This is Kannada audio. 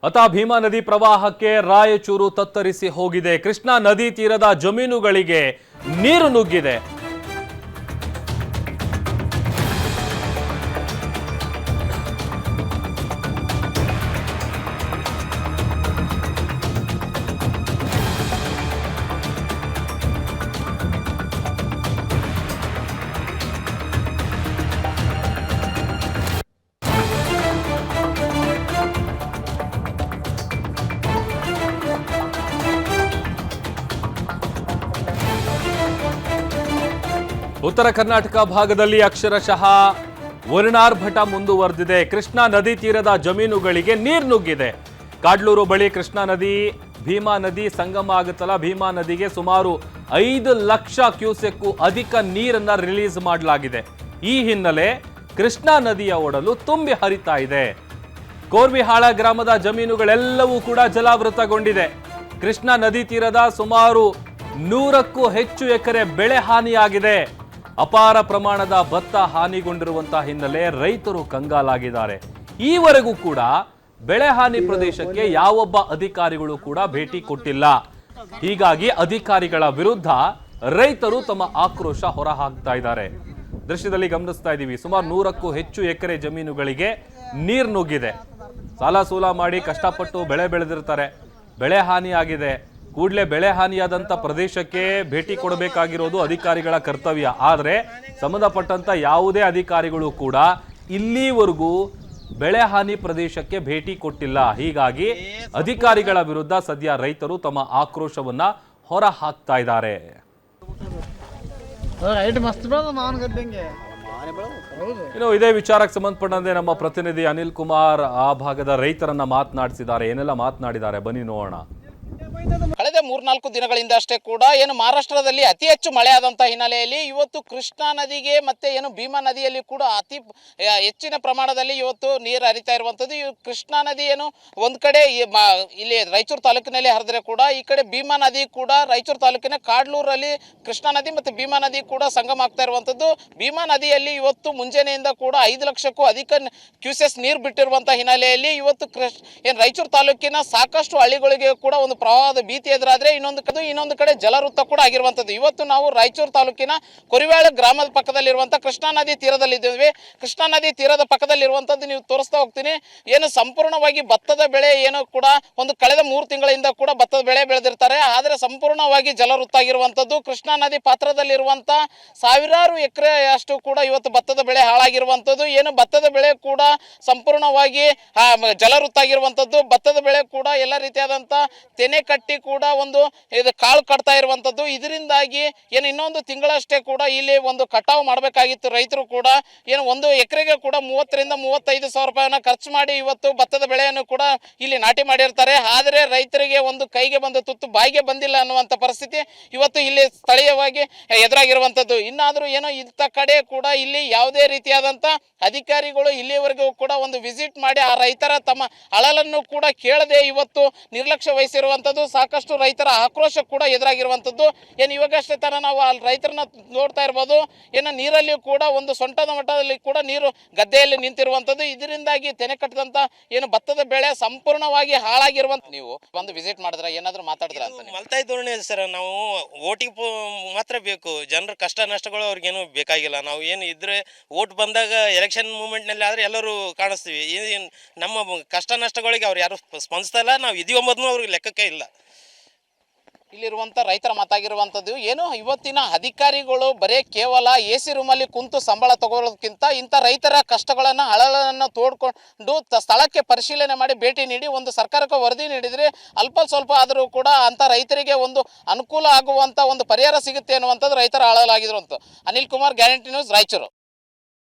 ಅತಾ ಭೀಮಾ ನದಿ ಪ್ರವಾಹಕ್ಕೆ ರಾಯಚೂರು ತತ್ತರಿಸಿ ಹೋಗಿದೆ. ಕೃಷ್ಣಾ ನದಿ ತೀರದ ಜಮೀನುಗಳಿಗೆ ನೀರು ನುಗ್ಗಿದೆ. ಉತ್ತರ ಕರ್ನಾಟಕ ಭಾಗದಲ್ಲಿ ಅಕ್ಷರಶಃ ವರ್ಣಾರ್ಭಟ ಮುಂದುವರೆದಿದೆ. ಕೃಷ್ಣಾ ನದಿ ತೀರದ ಜಮೀನುಗಳಿಗೆ ನೀರು ನುಗ್ಗಿದೆ. ಕಾಡ್ಲೂರು ಬಳಿ ಕೃಷ್ಣಾ ನದಿ ಭೀಮಾ ನದಿ ಸಂಗಮ ಆಗುತ್ತಲ್ಲ, ಭೀಮಾ ನದಿಗೆ ಸುಮಾರು 5 ಲಕ್ಷ ಕ್ಯೂಸೆಕ್ಕು ಅಧಿಕ ನೀರನ್ನ ರಿಲೀಸ್ ಮಾಡಲಾಗಿದೆ. ಈ ಹಿನ್ನೆಲೆ ಕೃಷ್ಣಾ ನದಿಯ ಒಡಲು ತುಂಬಿ ಹರಿತಾ ಇದೆ. ಕೋರ್ವಿಹಾಳ ಗ್ರಾಮದ ಜಮೀನುಗಳೆಲ್ಲವೂ ಕೂಡ ಜಲಾವೃತಗೊಂಡಿದೆ. ಕೃಷ್ಣಾ ನದಿ ತೀರದ ಸುಮಾರು 100ಕ್ಕೂ ಹೆಚ್ಚು ಎಕರೆ ಬೆಳೆ ಹಾನಿಯಾಗಿದೆ. ಅಪಾರ ಪ್ರಮಾಣದ ಭತ್ತ ಹಾನಿಗೊಂಡಿರುವಂತಹ ಹಿನ್ನೆಲೆ ರೈತರು ಕಂಗಾಲಾಗಿದ್ದಾರೆ. ಈವರೆಗೂ ಕೂಡ ಬೆಳೆ ಹಾನಿ ಪ್ರದೇಶಕ್ಕೆ ಯಾವೊಬ್ಬ ಅಧಿಕಾರಿಗಳು ಕೂಡ ಭೇಟಿ ಕೊಟ್ಟಿಲ್ಲ. ಹೀಗಾಗಿ ಅಧಿಕಾರಿಗಳ ವಿರುದ್ಧ ರೈತರು ತಮ್ಮ ಆಕ್ರೋಶ ಹೊರಹಾಕ್ತಾ ಇದ್ದಾರೆ. ದೃಶ್ಯದಲ್ಲಿ ಗಮನಿಸ್ತಾ ಇದ್ದೀವಿ, ಸುಮಾರು 100ಕ್ಕೂ ಹೆಚ್ಚು ಎಕರೆ ಜಮೀನುಗಳಿಗೆ ನೀರು ನುಗ್ಗಿದೆ. ಸಾಲ ಸೂಲ ಮಾಡಿ ಕಷ್ಟಪಟ್ಟು ಬೆಳೆ ಬೆಳೆದಿರ್ತಾರೆ, ಬೆಳೆ ಹಾನಿ ಆಗಿದೆ. ಕೂಡಲೇ ಬೆಳೆ ಹಾನಿಯಾದಂಥ ಪ್ರದೇಶಕ್ಕೆ ಭೇಟಿ ಕೊಡಬೇಕಾಗಿರೋದು ಅಧಿಕಾರಿಗಳ ಕರ್ತವ್ಯ. ಆದರೆ ಸಂಬಂಧಪಟ್ಟಂತ ಯಾವುದೇ ಅಧಿಕಾರಿಗಳು ಕೂಡ ಇಲ್ಲಿವರೆಗೂ ಬೆಳೆ ಹಾನಿ ಪ್ರದೇಶಕ್ಕೆ ಭೇಟಿ ಕೊಟ್ಟಿಲ್ಲ. ಹೀಗಾಗಿ ಅಧಿಕಾರಿಗಳ ವಿರುದ್ಧ ಸದ್ಯ ರೈತರು ತಮ್ಮ ಆಕ್ರೋಶವನ್ನ ಹೊರ ಹಾಕ್ತಾ ಇದ್ದಾರೆ. ಇನ್ನು ಇದೇ ವಿಚಾರಕ್ಕೆ ಸಂಬಂಧಪಟ್ಟಂತೆ ನಮ್ಮ ಪ್ರತಿನಿಧಿ ಅನಿಲ್ ಕುಮಾರ್ ಆ ಭಾಗದ ರೈತರನ್ನ ಮಾತನಾಡಿಸಿದ್ದಾರೆ. ಏನೆಲ್ಲ ಮಾತನಾಡಿದ್ದಾರೆ ಬನ್ನಿ ನೋಡೋಣ. ಕಳೆದ 3-4 ದಿನಗಳಿಂದ ಅಷ್ಟೇ ಕೂಡ ಏನು ಮಹಾರಾಷ್ಟ್ರದಲ್ಲಿ ಅತಿ ಹೆಚ್ಚು ಮಳೆ ಆದಂತಹ ಹಿನ್ನೆಲೆಯಲ್ಲಿ ಇವತ್ತು ಕೃಷ್ಣಾ ನದಿಗೆ ಮತ್ತೆ ಏನು ಭೀಮಾ ನದಿಯಲ್ಲಿ ಕೂಡ ಅತಿ ಹೆಚ್ಚಿನ ಪ್ರಮಾಣದಲ್ಲಿ ಇವತ್ತು ನೀರು ಹರಿತಾ ಇರುವಂತದ್ದು. ಕೃಷ್ಣಾ ನದಿ ಏನು ಒಂದ್ ಕಡೆ ಇಲ್ಲಿ ರಾಯಚೂರು ತಾಲೂಕಿನಲ್ಲಿ ಹರಿದ್ರೆ ಕೂಡ ಈ ಕಡೆ ಭೀಮಾ ನದಿ ಕೂಡ ರಾಯಚೂರು ತಾಲೂಕಿನ ಕಾಡ್ಲೂರಲ್ಲಿ ಕೃಷ್ಣಾ ನದಿ ಮತ್ತೆ ಭೀಮಾ ನದಿ ಕೂಡ ಸಂಗಮ ಆಗ್ತಾ ಇರುವಂತದ್ದು. ಭೀಮಾ ನದಿಯಲ್ಲಿ ಇವತ್ತು ಮುಂಜಾನೆಯಿಂದ ಕೂಡ 5 ಲಕ್ಷಕ್ಕೂ ಅಧಿಕ ಕ್ಯೂಸೆಸ್ ನೀರು ಬಿಟ್ಟಿರುವಂತಹ ಹಿನ್ನೆಲೆಯಲ್ಲಿ ಇವತ್ತು ಏನು ರಾಯಚೂರು ತಾಲೂಕಿನ ಸಾಕಷ್ಟು ಹಳ್ಳಿಗಳಿಗೆ ಕೂಡ ಒಂದು ಪ್ರವಾಹದ ಭೀತಿ ಎದುರಾದ್ರೆ ಇನ್ನೊಂದು ಕಡೆ ಜಲವೃತ್ತ ಕೂಡ ಆಗಿರುವಂತದ್ದು. ಇವತ್ತು ನಾವು ರಾಯಚೂರು ತಾಲೂಕಿನ ಕೊರಿವಾಳ ಗ್ರಾಮದ ಪಕ್ಕದಲ್ಲಿರುವಂತಹ ಕೃಷ್ಣಾ ನದಿ ತೀರದಲ್ಲಿದ್ದೇವೆ. ಕೃಷ್ಣಾ ನದಿ ತೀರದ ಪಕ್ಕದಲ್ಲಿರುವಂತದ್ದು ನೀವು ತೋರಿಸ್ತಾ ಹೋಗ್ತೀನಿ. ಏನು ಸಂಪೂರ್ಣವಾಗಿ ಭತ್ತದ ಬೆಳೆ ಏನು ಕೂಡ ಒಂದು ಕಳೆದ 3 ತಿಂಗಳಿಂದ ಕೂಡ ಭತ್ತದ ಬೆಳೆ ಬೆಳೆದಿರ್ತಾರೆ. ಆದರೆ ಸಂಪೂರ್ಣವಾಗಿ ಜಲವೃತ್ತ ಆಗಿರುವಂತದ್ದು. ಕೃಷ್ಣಾ ನದಿ ಪಾತ್ರದಲ್ಲಿರುವಂತ ಸಾವಿರಾರು ಎಕರೆ ಅಷ್ಟು ಕೂಡ ಇವತ್ತು ಭತ್ತದ ಬೆಳೆ ಹಾಳಾಗಿರುವಂತದ್ದು. ಏನು ಭತ್ತದ ಬೆಳೆ ಕೂಡ ಸಂಪೂರ್ಣವಾಗಿ ಜಲವೃತ್ತ ಆಗಿರುವಂತದ್ದು. ಭತ್ತದ ಬೆಳೆ ಕೂಡ ಎಲ್ಲ ರೀತಿಯಾದಂತ ತೆನೆ ಕಟ್ಟಿ ಕೂಡ ಒಂದು ಇದು ಕಾಳು ಕಟ್ತಾ ಇರುವಂತದ್ದು. ಇದರಿಂದಾಗಿ ಏನು ಇನ್ನೊಂದು ತಿಂಗಳಷ್ಟೇ ಕೂಡ ಇಲ್ಲಿ ಒಂದು ಕಟಾವು ಮಾಡಬೇಕಾಗಿತ್ತು. ರೈತರು ಕೂಡ ಏನು 1 ಎಕರೆಗೆ ಕೂಡ 30 ರಿಂದ 35 ಸಾವಿರ ರೂಪಾಯಿನ ಖರ್ಚು ಮಾಡಿ ಇವತ್ತು ಭತ್ತದ ಬೆಳೆಯನ್ನು ಕೂಡ ಇಲ್ಲಿ ನಾಟಿ ಮಾಡಿರ್ತಾರೆ. ಆದರೆ ರೈತರಿಗೆ ಒಂದು ಕೈಗೆ ಬಂದ ತುತ್ತು ಬಾಯಿಗೆ ಬಂದಿಲ್ಲ ಅನ್ನುವಂಥ ಪರಿಸ್ಥಿತಿ ಇವತ್ತು ಇಲ್ಲಿ ಸ್ಥಳೀಯವಾಗಿ ಎದುರಾಗಿರುವಂತದ್ದು. ಇನ್ನಾದರೂ ಏನೋ ಇಂಥ ಕಡೆ ಕೂಡ ಇಲ್ಲಿ ಯಾವುದೇ ರೀತಿಯಾದಂಥ ಅಧಿಕಾರಿಗಳು ಇಲ್ಲಿವರೆಗೂ ಕೂಡ ಒಂದು ವಿಸಿಟ್ ಮಾಡಿ ಆ ರೈತರ ತಮ್ಮ ಅಳಲನ್ನು ಕೂಡ ಕೇಳದೆ ಇವತ್ತು ನಿರ್ಲಕ್ಷ್ಯ ವಹಿಸಿರುವಂಥದ್ದು. ಸಾಕಷ್ಟು ರೈತರ ಆಕ್ರೋಶ ಕೂಡ ಎದುರಾಗಿರುವಂಥದ್ದು. ಏನು ಇವಾಗಷ್ಟೇ ತರ ನಾವು ಅಲ್ಲಿ ರೈತರನ್ನ ನೋಡ್ತಾ ಇರ್ಬೋದು. ಏನು ನೀರಲ್ಲಿ ಕೂಡ ಒಂದು ಸೊಂಟದ ಮಟ್ಟದಲ್ಲಿ ಕೂಡ ನೀರು ಗದ್ದೆಯಲ್ಲಿ ನಿಂತಿರುವಂಥದ್ದು. ಇದರಿಂದಾಗಿ ತೆನೆ ಕಟ್ಟಿದಂತ ಏನು ಭತ್ತದ ಬೆಳೆ ಸಂಪೂರ್ಣವಾಗಿ ಹಾಳಾಗಿರುವಂತ. ನೀವು ಬಂದು ವಿಸಿಟ್ ಮಾಡಿದ್ರೆ ಏನಾದ್ರು ಮಾತಾಡಿದ್ರ ಅಂತ? ಮಲ್ತಾಯಿ ಧೋರಣೆ ಸರ್, ನಾವು ಓಟಿಗೆ ಮಾತ್ರ ಬೇಕು, ಜನರ ಕಷ್ಟ ನಷ್ಟಗಳು ಅವ್ರಿಗೇನು ಬೇಕಾಗಿಲ್ಲ. ನಾವು ಏನು ಇದ್ರೆ ಓಟ್ ಬಂದಾಗ ಎಲೆಕ್ಷನ್ ಮೂಮೆಂಟ್ ನಲ್ಲಿ ಆದ್ರೆ ಎಲ್ಲರೂ ಕಾಣಿಸ್ತೀವಿ. ನಮ್ಮ ಕಷ್ಟ ನಷ್ಟಗಳಿಗೆ ಅವ್ರು ಯಾರು ಸ್ಪಂದಿಸ್ತಾ ಇಲ್ಲ. ನಾವು ಇದೀವಂಬುದನ್ನು ಅವ್ರಿಗೆ ಲೆಕ್ಕಕ್ಕೆ ಇಲ್ಲ. ಇಲ್ಲಿರುವಂಥ ರೈತರ ಮಾತಾಗಿರುವಂಥದ್ದು ಏನು ಇವತ್ತಿನ ಅಧಿಕಾರಿಗಳು ಬರೇ ಕೇವಲ AC ರೂಮಲ್ಲಿ ಕುಂತು ಸಂಬಳ ತಗೊಳ್ಳೋದಕ್ಕಿಂತ ಇಂಥ ರೈತರ ಕಷ್ಟಗಳನ್ನು ಅಳಲನ್ನು ತೋಡ್ಕೊಂಡು ಸ್ಥಳಕ್ಕೆ ಪರಿಶೀಲನೆ ಮಾಡಿ ಭೇಟಿ ನೀಡಿ ಒಂದು ಸರ್ಕಾರಕ್ಕೆ ವರದಿ ನೀಡಿದರೆ ಅಲ್ಪ ಸ್ವಲ್ಪ ಆದರೂ ಕೂಡ ಅಂಥ ರೈತರಿಗೆ ಒಂದು ಅನುಕೂಲ ಆಗುವಂಥ ಒಂದು ಪರಿಹಾರ ಸಿಗುತ್ತೆ ಅನ್ನುವಂಥದ್ದು ರೈತರ ಅಳಲಾಗಿರುವಂಥದ್ದು. Anil Kumar, guarantee news, Raichur.